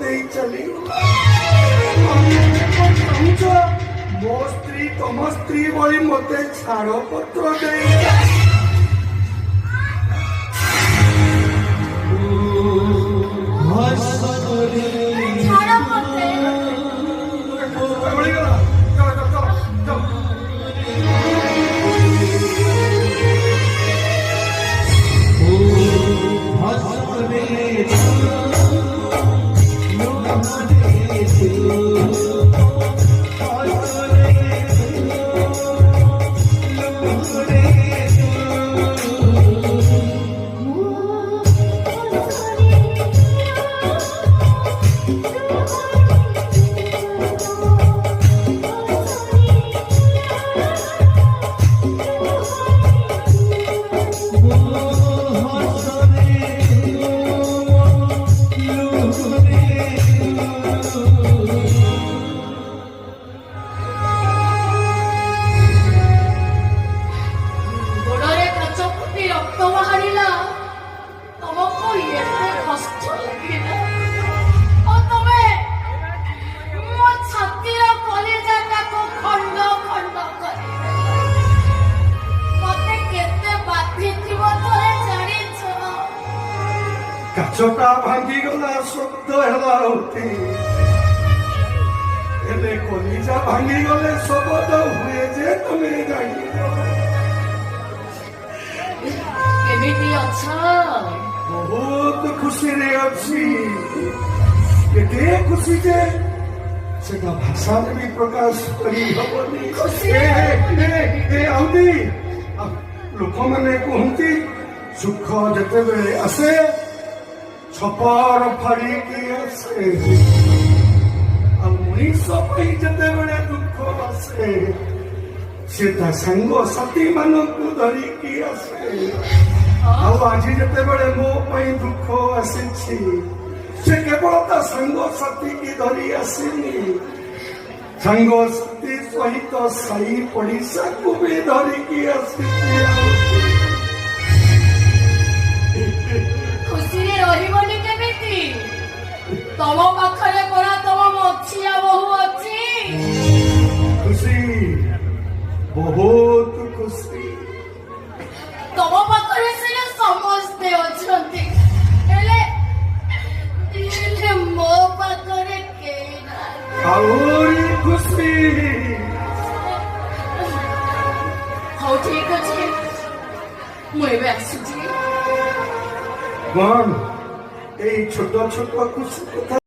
ଦେଇ ଚାଲିଗଲା। ମୋ ସ୍ତ୍ରୀ ତମ ସ୍ତ୍ରୀ ଭଳି ମତେ ଛାଡ଼ପତ୍ର ଦେଇ କାଚଟା ଭାଙ୍ଗିଗଲା ଶବ୍ଦ ହେଲା ଅତି, ହେଲେ କଲିଜା ଭାଙ୍ଗିଗଲେ ଶବ୍ଦ ହୁଏ ଯେ ତମେ ଜାଣିବ। କେମିତି ଅଛ? ବହୁତ ଖୁସିରେ ଅଛି, ଏତେ ଖୁସି ଯେ ସେଟା ଭାଷାରେ ବି ପ୍ରକାଶ କରିହବନି। ଆଉନି ଲୋକମାନେ କୁହନ୍ତି ସୁଖ ଯେତେବେଳେ ଆସେ ଛପର ଫାଡ଼ିକି ଆସେ, ଆଉ ମଣିଷ ପାଇଁ ଯେତେବେଳେ ଦୁଃଖ ଆସେ ସେ ତା ସାଙ୍ଗସାଥି ମାନଙ୍କୁ ଧରିକି ଆସେ। ଆଉ ଆଜି ଯେତେବେଳେ ମୋ ପାଇଁ ଦୁଃଖ ଆସିଛି ସେ କେବଳ ତା ସାଙ୍ଗସାଥି କି ଧରି ଆସିନି, ସାଙ୍ଗସାଥି ସହିତ ସାଇ ପଡ଼ିଶାକୁ ବି ଧରିକି ଆସିଛି। ଖୁସିରେ ରହିବନି କେମିତି? ତମ ପାଖରେ ପରା ତମ ମଝିଆ ବୋହୂ ଅଛି। ଖୁସି, ବହୁତ ଖୁସି। ତମ ପାଖରେ ସିନା ସମସ୍ତେ ଅଛନ୍ତି, ହେଲେ ମୋ ପାଖରେ କେହି ନାହିଁ। ଆହୁରି ଖୁସି। ହଉ ଠିକ ଅଛି, ମୁଁ ଏବେ ଆସୁଛି। କଣ ଏଇ ଛୋଟ ଛୋଟ ଖୁସି କଥା